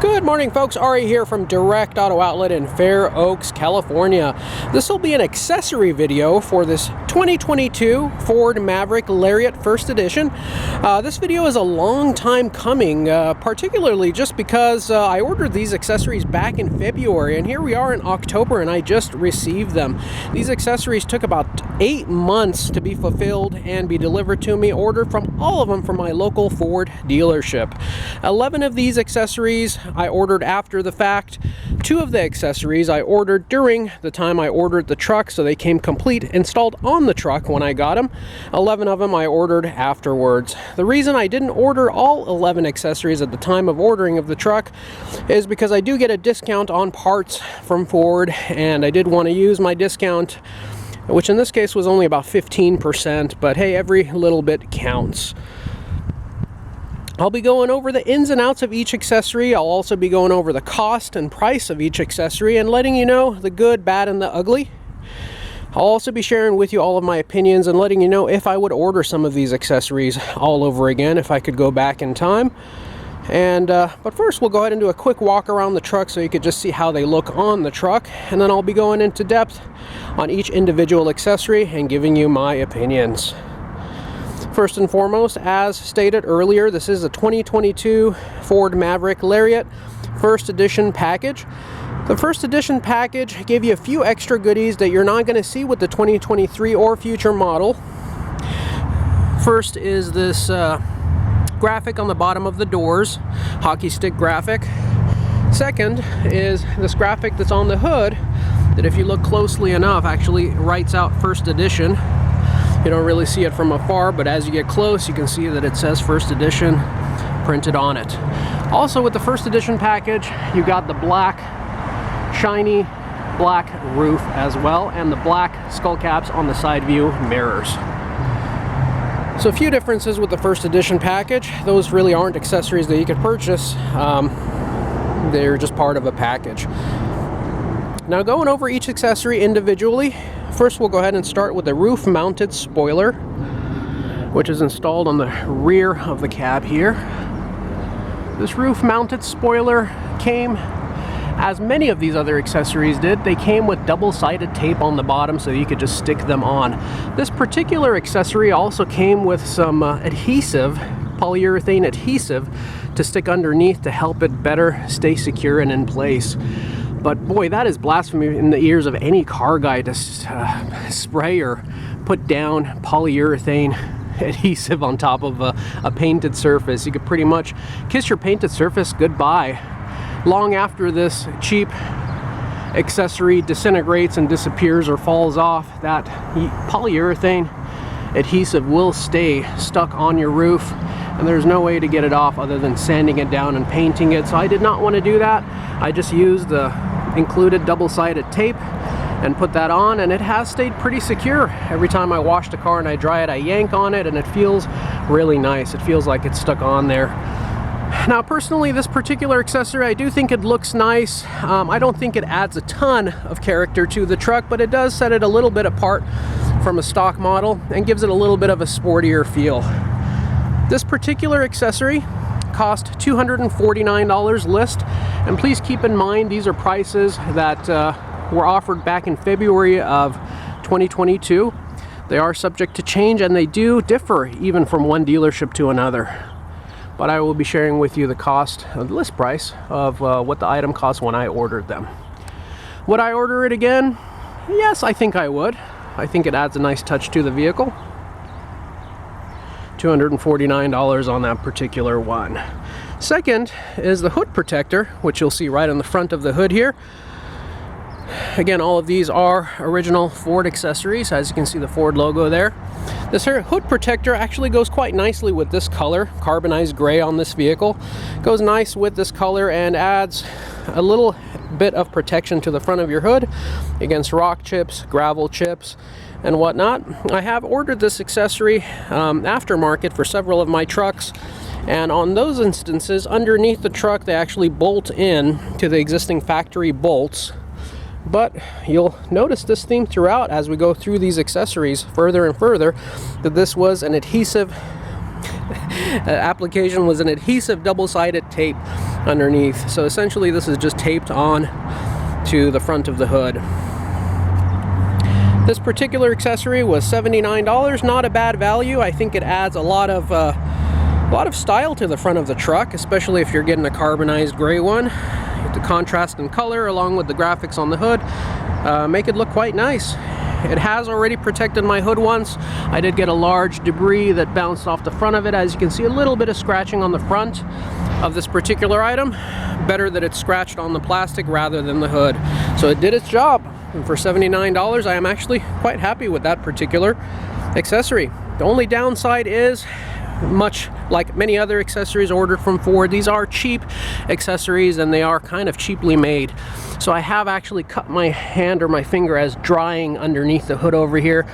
Good morning, folks. Ari here from Direct Auto Outlet in Fair Oaks, California. This will be an accessory video for this 2022 Ford Maverick Lariat First Edition. This video is a long time coming, particularly just because I ordered these accessories back in February, and here we are in October, and I just received them. These accessories took about 8 months to be fulfilled and be delivered to me, ordered from all of them from my local Ford dealership. 11 of these accessories I ordered after the fact. 2 of the accessories I ordered during the time I ordered the truck, so they came complete, installed on the truck when I got them. 11 of them I ordered afterwards. The reason I didn't order all 11 accessories at the time of ordering of the truck is because I do get a discount on parts from Ford, and I did want to use my discount, which in this case was only about 15%, but hey, every little bit counts. I'll be going over the ins and outs of each accessory. I'll also be going over the cost and price of each accessory and letting you know the good, bad, and the ugly. I'll also be sharing with you all of my opinions and letting you know if I would order some of these accessories all over again if I could go back in time. And but first we'll go ahead and do a quick walk around the truck so you could just see how they look on the truck, and then I'll be going into depth on each individual accessory and giving you my opinions. First and foremost, as stated earlier, this is a 2022 Ford Maverick Lariat First Edition package. The First Edition package gave you a few extra goodies that you're not going to see with the 2023 or future model. First is this graphic on the bottom of the doors, hockey stick graphic. Second is this graphic that's on the hood that, if you look closely enough, actually writes out First Edition. You don't really see it from afar, but as you get close, you can see that it says First Edition printed on it. Also, with the First Edition package, you got the black, shiny black roof as well, and the black skull caps on the side view mirrors. So a few differences with the First Edition package. Those really aren't accessories that you could purchase. They're just part of a package. Now, going over each accessory individually, first we'll go ahead and start with the roof-mounted spoiler, which is installed on the rear of the cab here. This roof-mounted spoiler came, as many of these other accessories did, they came with double-sided tape on the bottom so you could just stick them on. This particular accessory also came with some adhesive, polyurethane adhesive, to stick underneath to help it better stay secure and in place. But boy, that is blasphemy in the ears of any car guy to spray or put down polyurethane adhesive on top of a painted surface. You could pretty much kiss your painted surface goodbye. Long after this cheap accessory disintegrates and disappears or falls off, that polyurethane adhesive will stay stuck on your roof, and there's no way to get it off other than sanding it down and painting it. So I did not want to do that. I just used the included double-sided tape and put that on, and it has stayed pretty secure. Every time I wash the car and I dry it, I yank on it and it feels really nice. It feels like it's stuck on there. Now, personally, this particular accessory, I do think it looks nice. I don't think it adds a ton of character to the truck, but it does set it a little bit apart from a stock model and gives it a little bit of a sportier feel. This particular accessory cost $249 list, and please keep in mind these are prices that were offered back in February of 2022. They are subject to change, and they do differ even from one dealership to another. But I will be sharing with you the cost, the list price of what the item cost when I ordered them. Would I order it again? Yes, I think I would. I think it adds a nice touch to the vehicle. $249 on that particular one. Second is the hood protector, which you'll see right on the front of the hood here. Again, all of these are original Ford accessories. As you can see, the Ford logo there. This hood protector actually goes quite nicely with this color, carbonized gray on this vehicle. Goes nice with this color and adds a little bit of protection to the front of your hood against rock chips, gravel chips, and whatnot. I have ordered this accessory aftermarket for several of my trucks, and on those instances, underneath the truck, they actually bolt in to the existing factory bolts. But you'll notice this theme throughout as we go through these accessories further and further, that this was an adhesive application, was an adhesive double-sided tape underneath. So essentially this is just taped on to the front of the hood. This particular accessory was $79, not a bad value. I think it adds a lot of style to the front of the truck, especially if you're getting a carbonized gray one. The contrast in color along with the graphics on the hood make it look quite nice. It has already protected my hood once. I did get a large debris that bounced off the front of it. As you can see, a little bit of scratching on the front of this particular item. Better that it's scratched on the plastic rather than the hood. So it did its job. And for $79, I am actually quite happy with that particular accessory. The only downside is, much like many other accessories ordered from Ford, these are cheap accessories and they are kind of cheaply made. So I have actually cut my hand or my finger as drying underneath the hood over here.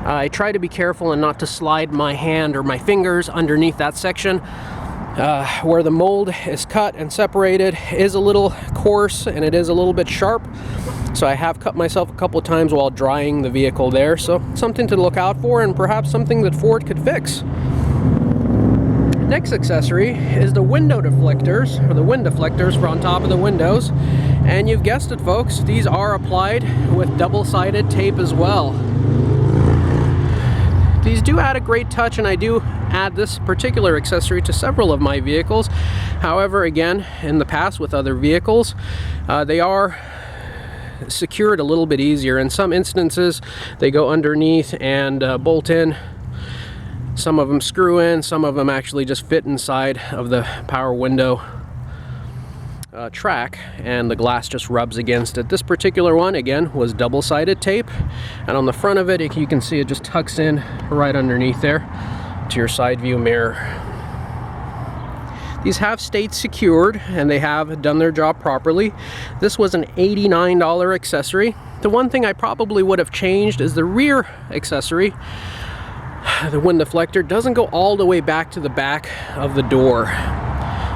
I try to be careful and not to slide my hand or my fingers underneath that section. Where the mold is cut and separated is a little coarse and it is a little bit sharp. So I have cut myself a couple of times while drying the vehicle there. So something to look out for and perhaps something that Ford could fix. Next accessory is the window deflectors, or the wind deflectors for on top of the windows. And you've guessed it, folks, these are applied with double-sided tape as well. These do add a great touch, and I do add this particular accessory to several of my vehicles. However, again, in the past with other vehicles, they are secured a little bit easier. In some instances, they go underneath and bolt in. Some of them screw in, some of them actually just fit inside of the power window track, and the glass just rubs against it. This particular one, again, was double-sided tape, and on the front of it, you can see it just tucks in right underneath there to your side view mirror. These have stayed secured, and they have done their job properly. This was an $89 accessory. The one thing I probably would have changed is the rear accessory. The wind deflector doesn't go all the way back to the back of the door.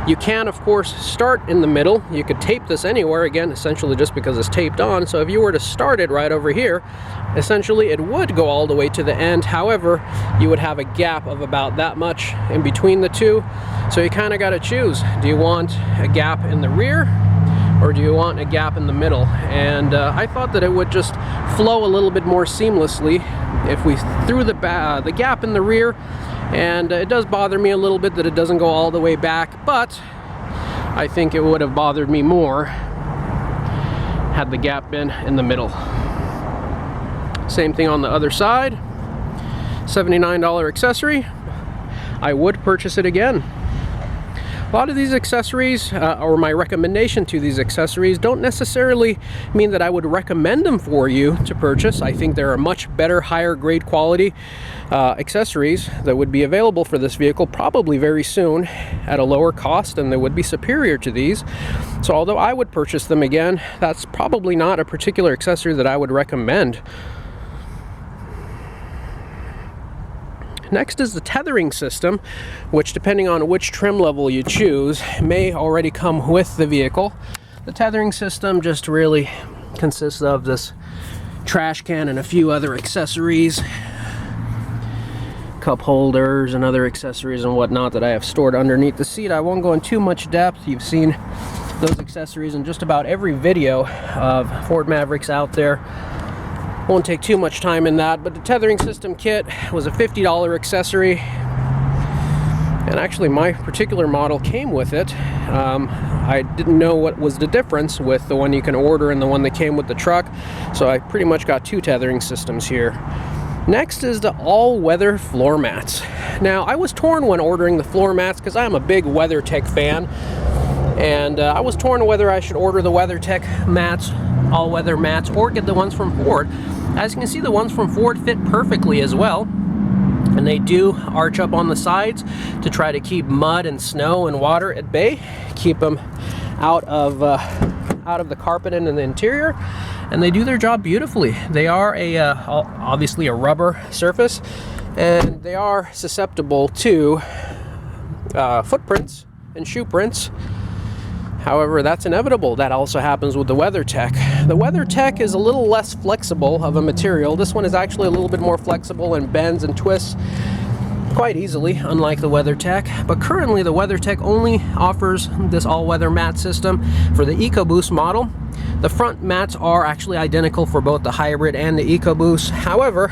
You can, of course, start in the middle. You could tape this anywhere, again, essentially just because it's taped on. So if you were to start it right over here, essentially it would go all the way to the end. However, you would have a gap of about that much in between the two. So you kind of got to choose. Do you want a gap in the rear, or do you want a gap in the middle? And I thought that it would just flow a little bit more seamlessly if we threw the gap in the rear. And it does bother me a little bit that it doesn't go all the way back, but I think it would have bothered me more had the gap been in the middle. Same thing on the other side. $79 accessory. I would purchase it again. A lot of these accessories, or my recommendation to these accessories, don't necessarily mean that I would recommend them for you to purchase. I think there are much better, higher grade quality accessories that would be available for this vehicle probably very soon at a lower cost, and they would be superior to these. So although I would purchase them again, that's probably not a particular accessory that I would recommend. Next is the tethering system, which, depending on which trim level you choose, may already come with the vehicle. The tethering system just really consists of this trash can and a few other accessories, cup holders and other accessories and whatnot that I have stored underneath the seat. I won't go in too much depth. You've seen those accessories in just about every video of Ford Mavericks out there. Won't take too much time in that, but the tethering system kit was a $50 accessory, and actually my particular model came with it. I didn't know what was the difference with the one you can order and the one that came with the truck, so I pretty much got two tethering systems here. Next is the all-weather floor mats. Now, I was torn when ordering the floor mats because I'm a big WeatherTech fan, and I was torn whether I should order the WeatherTech mats, all-weather mats, or get the ones from Ford. As you can see, the ones from Ford fit perfectly as well, and they do arch up on the sides to try to keep mud and snow and water at bay, keep them out of the carpet and in the interior, and they do their job beautifully. They are obviously a rubber surface, and they are susceptible to footprints and shoe prints. However, that's inevitable. That also happens with the WeatherTech. The WeatherTech is a little less flexible of a material. This one is actually a little bit more flexible and bends and twists. quite easily, unlike the WeatherTech. But currently the WeatherTech only offers this all-weather mat system for the EcoBoost model. The front mats are actually identical for both the Hybrid and the EcoBoost. However,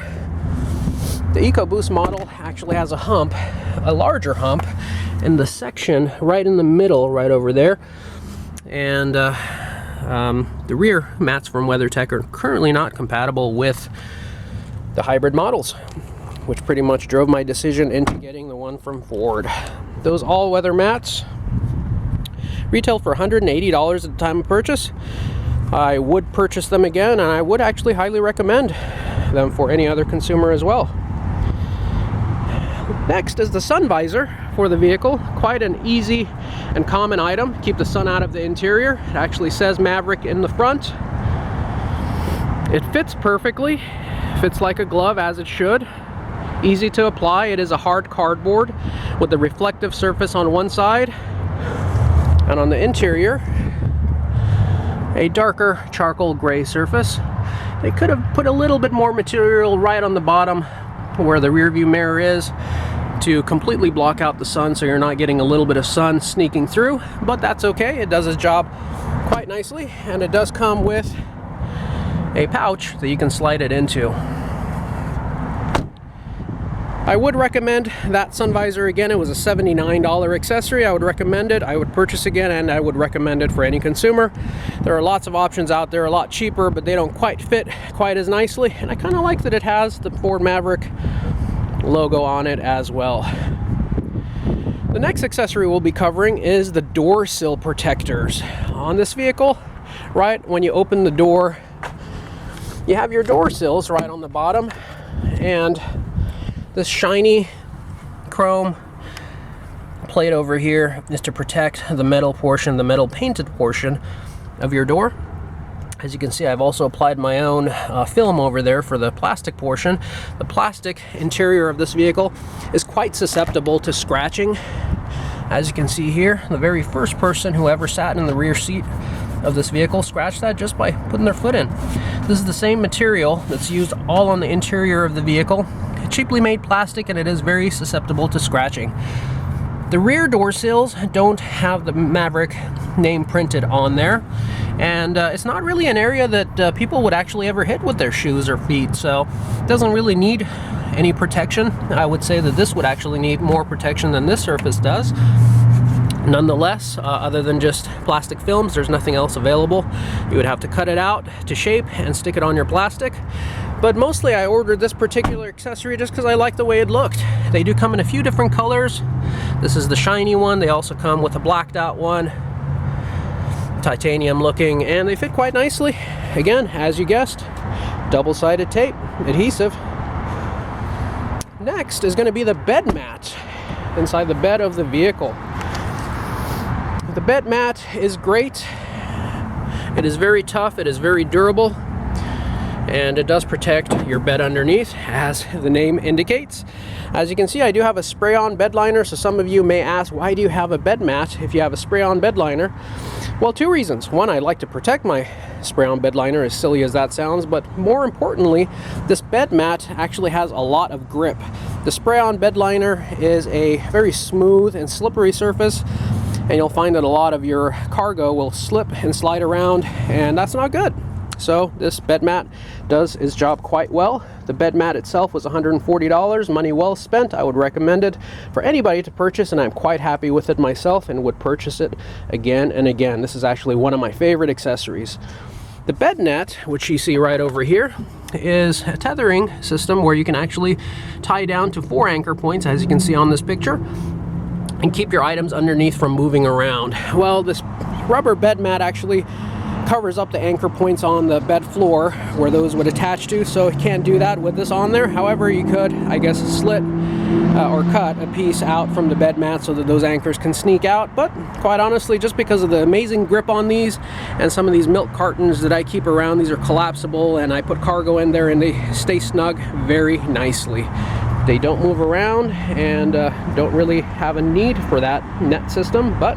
the EcoBoost model actually has a hump, a larger hump, in the section right in the middle, right over there. And the rear mats from WeatherTech are currently not compatible with the Hybrid models, which pretty much drove my decision into getting the one from Ford. Those all-weather mats retail for $180 at the time of purchase. I would purchase them again, and I would actually highly recommend them for any other consumer as well. Next is the sun visor for the vehicle. Quite an easy and common item. Keep the sun out of the interior. It actually says Maverick in the front. It fits perfectly. Fits like a glove, as it should. Easy to apply. It is a hard cardboard with the reflective surface on one side, and on the interior a darker charcoal gray surface. They could have put a little bit more material right on the bottom where the rear view mirror is to completely block out the sun, so you're not getting a little bit of sun sneaking through, but that's okay. It does its job quite nicely, and it does come with a pouch that you can slide it into. I would recommend that sun visor again. It was a $79 accessory. I would recommend it. I would purchase again, and I would recommend it for any consumer. There are lots of options out there, a lot cheaper, but they don't quite fit quite as nicely. And I kind of like that it has the Ford Maverick logo on it as well. The next accessory we'll be covering is the door sill protectors. On this vehicle, right when you open the door, you have your door sills right on the bottom, and this shiny chrome plate over here is to protect the metal portion, the metal painted portion of your door. As you can see, I've also applied my own film over there for the plastic portion. The plastic interior of this vehicle is quite susceptible to scratching. As you can see here, the very first person who ever sat in the rear seat of this vehicle scratched that just by putting their foot in. This is the same material that's used all on the interior of the vehicle. Cheaply made plastic, and it is very susceptible to scratching. The rear door sills don't have the Maverick name printed on there, and it's not really an area that people would actually ever hit with their shoes or feet, so it doesn't really need any protection. I would say that this would actually need more protection than this surface does. Nonetheless, other than just plastic films, there's nothing else available. You would have to cut it out to shape and stick it on your plastic. But mostly I ordered this particular accessory just because I like the way it looked. They do come in a few different colors. This is the shiny one. They also come with a blacked out one, titanium looking, and they fit quite nicely. Again, as you guessed, double-sided tape adhesive. Next is going to be the bed mat inside the bed of the vehicle. The bed mat is great. It is very tough, it is very durable, and it does protect your bed underneath, as the name indicates. As you can see, I do have a spray-on bed liner, so some of you may ask, why do you have a bed mat if you have a spray-on bed liner? Well, two reasons. One, I like to protect my spray-on bed liner, as silly as that sounds, but more importantly, this bed mat actually has a lot of grip. The spray-on bed liner is a very smooth and slippery surface, and you'll find that a lot of your cargo will slip and slide around, and that's not good. So this bed mat does its job quite well. The bed mat itself was $140, money well spent. I would recommend it for anybody to purchase, and I'm quite happy with it myself and would purchase it again and again. This is actually one of my favorite accessories. The bed net, which you see right over here, is a tethering system where you can actually tie down to 4 anchor points, as you can see on this picture, and keep your items underneath from moving around. Well, this rubber bed mat actually covers up the anchor points on the bed floor where those would attach to, so you can't do that with this on there. However, you could, I guess, slit or cut a piece out from the bed mat so that those anchors can sneak out. But quite honestly, just because of the amazing grip on these and some of these milk cartons that I keep around, these are collapsible, and I put cargo in there and they stay snug very nicely. They don't move around, and don't really have a need for that net system, but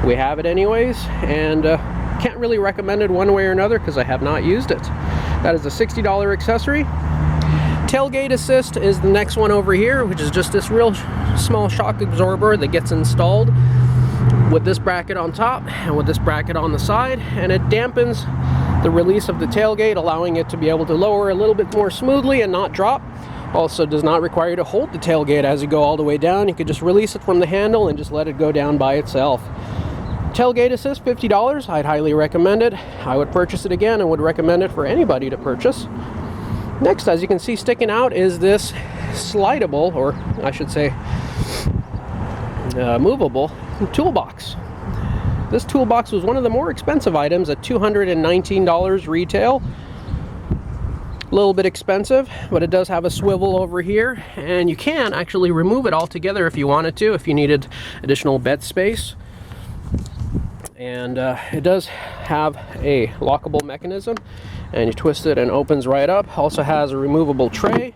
we have it anyways, and can't really recommend it one way or another because I have not used it. That is a $60 accessory. Tailgate assist is the next one over here, which is just this real small shock absorber that gets installed with this bracket on top and with this bracket on the side, and it dampens the release of the tailgate, allowing it to be able to lower a little bit more smoothly and not drop. Also does not require you to hold the tailgate as you go all the way down. You could just release it from the handle and just let it go down by itself. Tailgate assist, $50. I'd highly recommend it. I would purchase it again and would recommend it for anybody to purchase. Next, as you can see sticking out, is this slidable, or I should say movable toolbox. This toolbox was one of the more expensive items at $219 retail. A little bit expensive, but it does have a swivel over here, and you can actually remove it altogether if you wanted to, if you needed additional bed space. And it does have a lockable mechanism, and you twist it and it opens right up. Also has a removable tray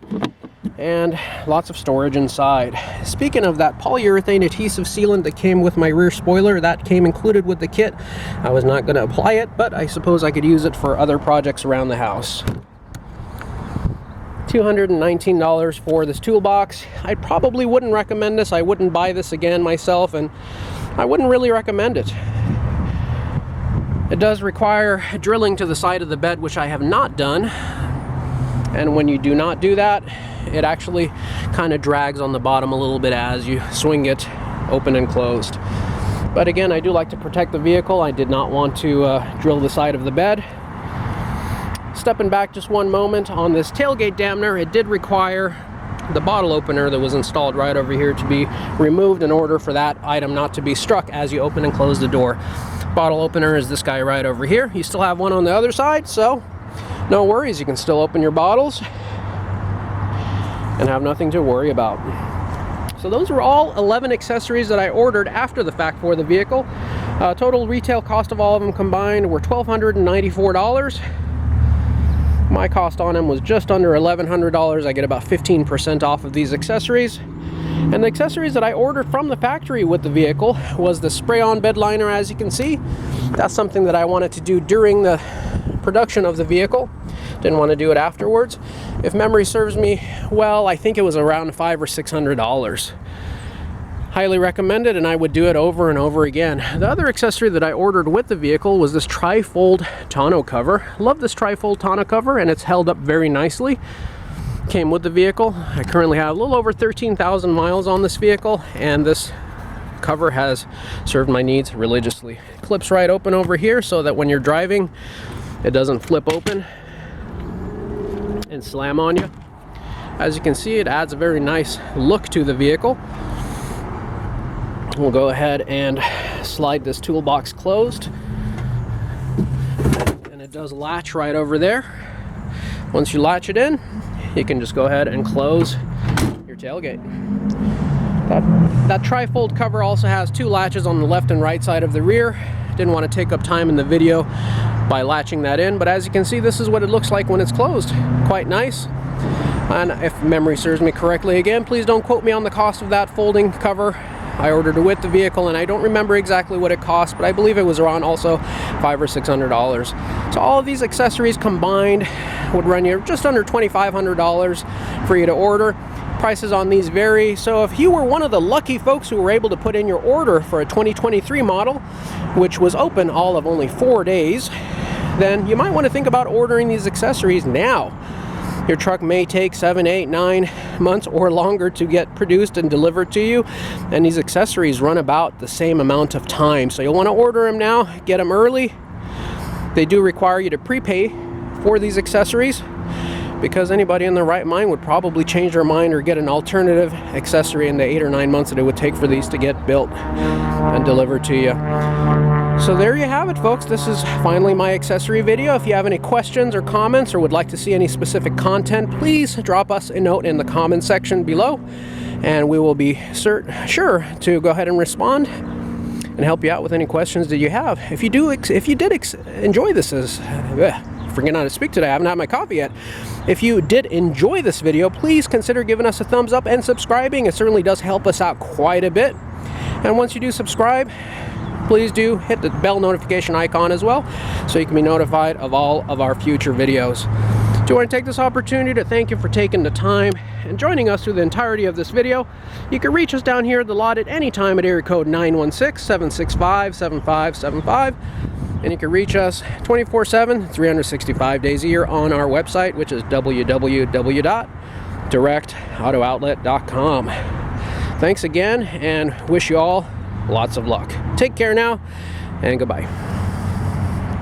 and lots of storage inside. Speaking of that polyurethane adhesive sealant that came with my rear spoiler, that came included with the kit. I was not going to apply it, but I suppose I could use it for other projects around the house. $219 for this toolbox. I probably wouldn't recommend this. I wouldn't buy this again myself, and I wouldn't really recommend it. It does require drilling to the side of the bed, which I have not done. And when you do not do that, it actually kind of drags on the bottom a little bit as you swing it open and closed. But again, I do like to protect the vehicle. I did not want to drill the side of the bed. Stepping back just one moment on this tailgate dampener, it did require the bottle opener that was installed right over here to be removed in order for that item not to be struck as you open and close the door. Bottle opener is this guy right over here. You still have one on the other side, so no worries. You can still open your bottles and have nothing to worry about. So those were all 11 accessories that I ordered after the fact for the vehicle. Total retail cost of all of them combined were $1,294. My cost on them was just under $1,100. I get about 15% off of these accessories. And the accessories that I ordered from the factory with the vehicle was the spray-on bed liner, as you can see. That's something that I wanted to do during the production of the vehicle. Didn't want to do it afterwards. If memory serves me well, I think it was around $500 or $600. Highly recommended, and I would do it over and over again. The other accessory that I ordered with the vehicle was this tri-fold tonneau cover. Love this tri-fold tonneau cover, and it's held up very nicely. Came with the vehicle. I currently have a little over 13,000 miles on this vehicle, and this cover has served my needs religiously. Clips right open over here so that when you're driving, it doesn't flip open and slam on you. As you can see, it adds a very nice look to the vehicle. We'll go ahead and slide this toolbox closed, and it does latch right over there. Once you latch it in, you can just go ahead and close your tailgate. That tri-fold cover also has two latches on the left and right side of the rear. Didn't want to take up time in the video by latching that in, but as you can see, this is what it looks like when it's closed. Quite nice. And if memory serves me correctly, again, please don't quote me on the cost of that folding cover. I ordered it with the vehicle, and I don't remember exactly what it cost, but I believe it was around also $500 or $600. So all of these accessories combined would run you just under $2,500 for you to order. Prices on these vary, so if you were one of the lucky folks who were able to put in your order for a 2023 model, which was open all of only 4 days, then you might want to think about ordering these accessories now. Your truck may take 7, 8, 9 months or longer to get produced and delivered to you, and these accessories run about the same amount of time. So you'll want to order them now, get them early. They do require you to prepay for these accessories, because anybody in their right mind would probably change their mind or get an alternative accessory in the 8 or 9 months that it would take for these to get built and delivered to you. So there you have it, folks. This is finally my accessory video. If you have any questions or comments or would like to see any specific content, please drop us a note in the comment section below, and we will be sure to go ahead and respond and help you out with any questions that you have. If you did enjoy this, forgetting how to speak today, I haven't had my coffee yet. If you did enjoy this video, please consider giving us a thumbs up and subscribing. It certainly does help us out quite a bit. And once you do subscribe, please do hit the bell notification icon as well, so you can be notified of all of our future videos. Do want to take this opportunity to thank you for taking the time and joining us through the entirety of this video. You can reach us down here at the lot at any time at area code 916-765-7575. And you can reach us 24/7, 365 days a year on our website, which is www.directautooutlet.com. Thanks again, and wish you all lots of luck. Take care now, and goodbye.